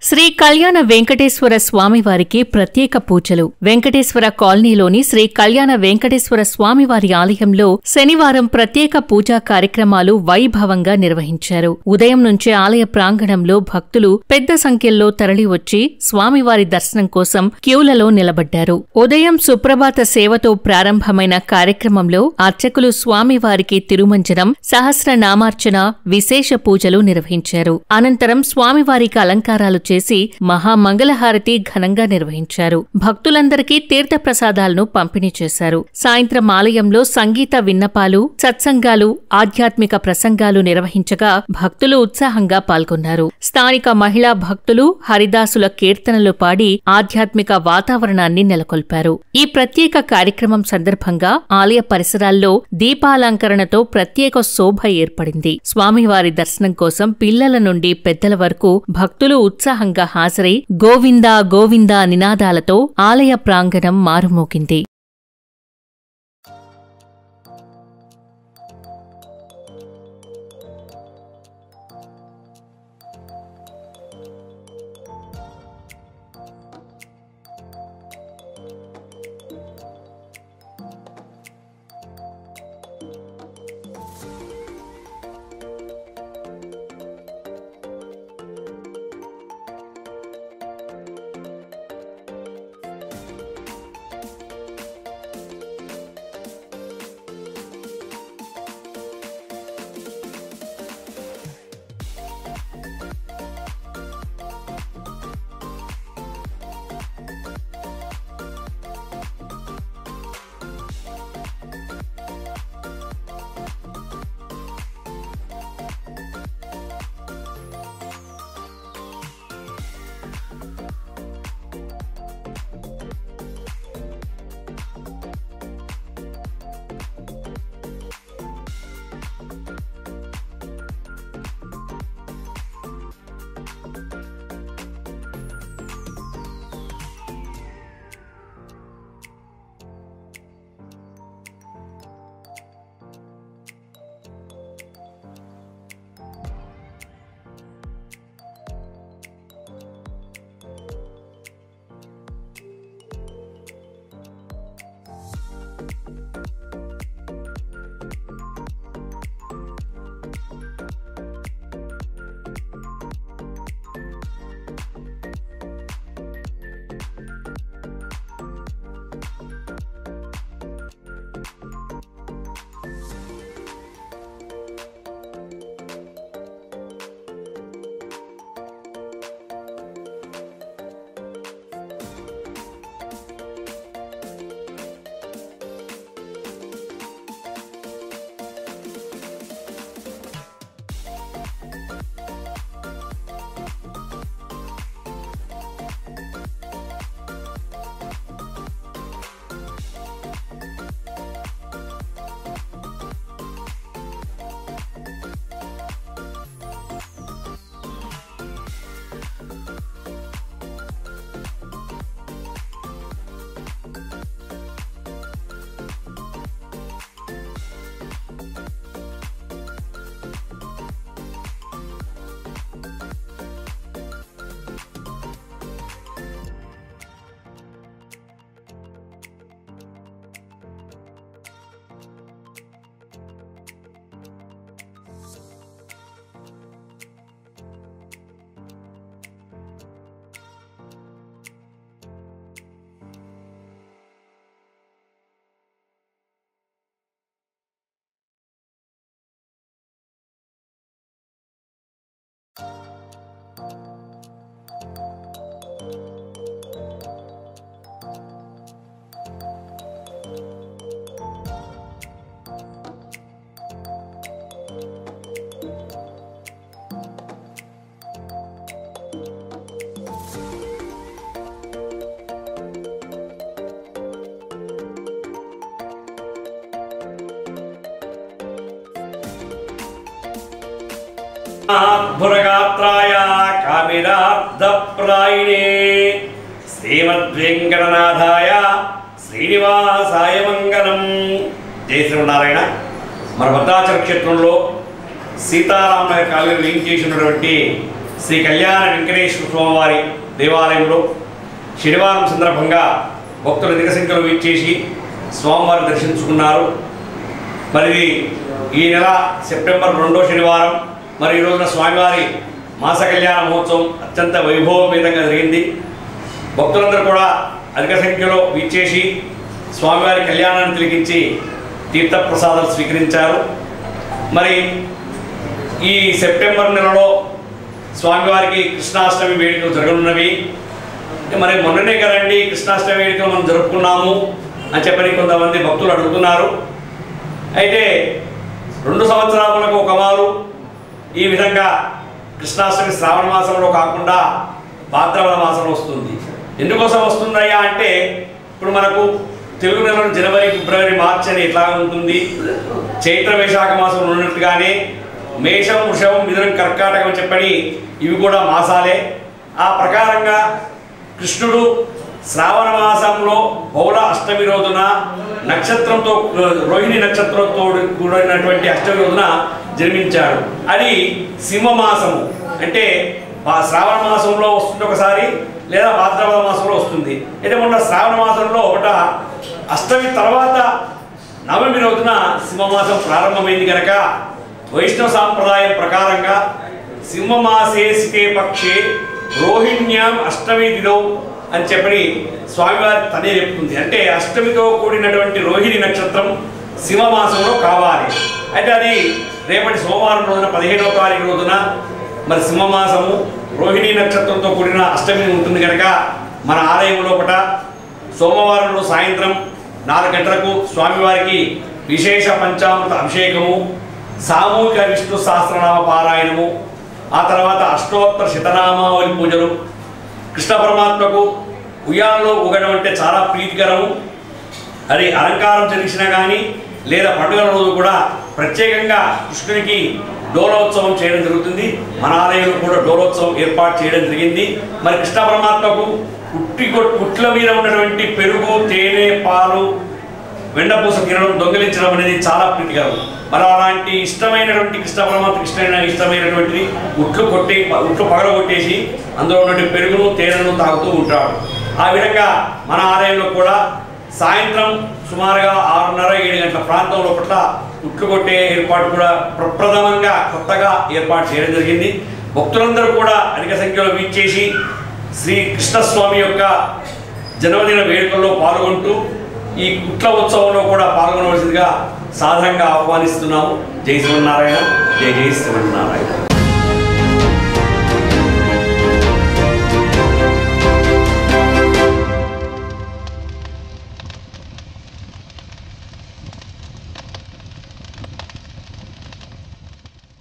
శ్రీ కళ్యాణ వెంకటేశ్వర స్వామివారికి ప్రత్యేక పూజలు. వెంకటేశ్వర కాలనీలోని శ్రీ కళ్యాణ వెంకటేశ్వర స్వామివారి ఆలయంలో శనివారం ప్రత్యేక పూజా కార్యక్రమాలు వైభవంగా నిర్వహించారు. ఉదయం నుంచే ఆలయ ప్రాంగణంలో భక్తులు పెద్ద సంఖ్యలో తరలివచ్చి స్వామివారి దర్శనం కోసం క్యూలలో నిలబడ్డారు. ఉదయం సుప్రభాత సేవతో ప్రారంభమైన కార్యక్రమంలో అర్చకులు స్వామివారికి తిరుమంజనం, సహస్రనామార్చన, విశేష పూజలు నిర్వహించారు. అనంతరం స్వామివారికి అలంకారాలు చేసి మహామంగళహారతి ఘనంగా నిర్వహించారు. భక్తులందరికీ తీర్థప్రసాదాలను పంపిణీ చేశారు. సాయంత్రం ఆలయంలో సంగీత విన్నపాలు, సత్సంగాలు, ఆధ్యాత్మిక ప్రసంగాలు నిర్వహించగా భక్తులు ఉత్సాహంగా పాల్గొన్నారు. స్థానిక మహిళా భక్తులు హరిదాసుల కీర్తనలు పాడి ఆధ్యాత్మిక వాతావరణాన్ని నెలకొల్పారు. ఈ ప్రత్యేక కార్యక్రమం సందర్భంగా ఆలయ పరిసరాల్లో దీపాలంకరణతో ప్రత్యేక శోభ ఏర్పడింది. స్వామివారి దర్శనం కోసం పిల్లల నుండి పెద్దల వరకు భక్తులు ఉత్సాహంగా హాజరై గోవిందా గోవిందా నినాదాలతో ఆలయ ప్రాంగణం మారుమోగింది. అద్భుతగాత్రాయ కామిరార్థప్రాయిణే శ్రీమద్వేంకటనాథాయ శ్రీనివాసాయ మంగళం. జై శ్రీమన్నారాయణ. మన భద్రాచల క్షేత్రంలో సీతారామనగర్ కాలనీ లింక్ చేసినటువంటి శ్రీ కళ్యాణ వెంకటేశ్వర స్వామివారి దేవాలయంలో శనివారం సందర్భంగా భక్తులు అధిక సంఖ్యలో వీచేసి స్వామివారిని దర్శించుకున్నారు. మరి ఈ నెల సెప్టెంబర్ 2వ శనివారం మరి ఈ రోజున స్వామివారి మాస కళ్యాణ మహోత్సవం అత్యంత వైభవపేతంగా జరిగింది. భక్తులందరూ కూడా అధిక సంఖ్యలో వీచేసి స్వామివారి కళ్యాణాన్ని తిలకించి తీర్థప్రసాదాలు స్వీకరించారు. మరి ఈ సెప్టెంబర్ నెలలో స్వామివారికి కృష్ణాష్టమి వేడుకలు జరగనున్నవి. మరి మొన్ననే కదండి కృష్ణాష్టమి వేడుకలు మనం జరుపుకున్నాము అని చెప్పని కొంతమంది భక్తులు అడుగుతున్నారు. అయితే 2 సంవత్సరాలకు ఒక మారు ఈ విధంగా కృష్ణాష్టమి శ్రావణ మాసంలో కాకుండా భాద్రపద మాసంలో వస్తుంది. ఎందుకోసం వస్తుందయ్యా అంటే ఇప్పుడు మనకు తెలుగు నెలలో జనవరి, ఫిబ్రవరి, మార్చి అని ఎట్లా ఉంటుంది, చైత్ర వైశాఖ మాసంలో ఉన్నట్టుగానే మేషం, వృషభం, మిథునం, కర్కాటకం చెప్పని ఇవి కూడా మాసాలే. ఆ ప్రకారంగా కృష్ణుడు శ్రావణ మాసంలో బహుళ అష్టమి రోజున నక్షత్రంతో రోహిణి నక్షత్రంతో కూడినటువంటి అష్టమి రోజున జన్మించాడు. అది సింహమాసము. అంటే శ్రావణ మాసంలో వస్తుంది ఒకసారి, లేదా భాద్రపద మాసంలో వస్తుంది. అయితే మొన్న శ్రావణ మాసంలో ఒకట అష్టమి తర్వాత నవమి రోజున సింహమాసం ప్రారంభమైంది కనుక వైష్ణవ సాంప్రదాయం ప్రకారంగా సింహమాసే సితే పక్షే రోహిణ్యాం అష్టమి దినౌ అని చెప్పని స్వామివారి తనే చెప్తుంది. అంటే అష్టమితో కూడినటువంటి రోహిణి నక్షత్రం సింహమాసంలో కావాలి. అయితే అది రేపటి సోమవారం రోజున 15వ తారీఖు రోజున మరి సింహమాసము రోహిణి నక్షత్రంతో కూడిన అష్టమి ఉంటుంది కనుక మన ఆలయంలో ఒకట సోమవారంలో సాయంత్రం 4 గంటలకు స్వామివారికి విశేష పంచామృత అభిషేకము, సామూహిక విష్ణు సహస్రనామ పారాయణము, ఆ తర్వాత అష్టోత్తర శతనామావళి పూజలు, కృష్ణ పరమాత్మకు ఉయ్యాలలో ఊగడం అంటే చాలా ప్రీతికరము. అది అలంకారం చేసినా కానీ లేదా పండుగల రోజు కూడా ప్రత్యేకంగా కృష్ణునికి డోలోత్సవం చేయడం జరుగుతుంది. మన ఆలయంలో కూడా డోలోత్సవం ఏర్పాటు చేయడం జరిగింది. మరి కృష్ణ పరమాత్మకు పుట్ల మీద ఉన్నటువంటి పెరుగు, తేనె, పాలు, వెండపూస తినడం, దొంగిలించడం అనేది చాలా ప్రీతికరం. మరి అలాంటి ఇష్టమైనటువంటి కృష్ణ పరమాత్మకు ఇష్టమైనటువంటి ఉట్లు పగలగొట్టేసి అందులో ఉన్నటువంటి పెరుగును, తేనెను తాగుతూ ఉంటాడు. ఆ విధంగా మన ఆలయంలో కూడా సాయంత్రం సుమారుగా 6:30-7 గంటల ప్రాంతంలో పట్ల ఉట్లు కొట్టే ఏర్పాటు కూడా ప్రప్రథమంగా కొత్తగా ఏర్పాటు చేయడం జరిగింది. భక్తులందరూ కూడా అధిక సంఖ్యలో వీచేసి శ్రీ కృష్ణస్వామి యొక్క జన్మదిన వేడుకల్లో పాల్గొంటూ ఈ కుట్ల ఉత్సవంలో కూడా పాల్గొనవలసిందిగా సాధారణంగా ఆహ్వానిస్తున్నాము. జై శ్రీమన్నారాయణ, జై జై శ్రీమన్నారాయణ.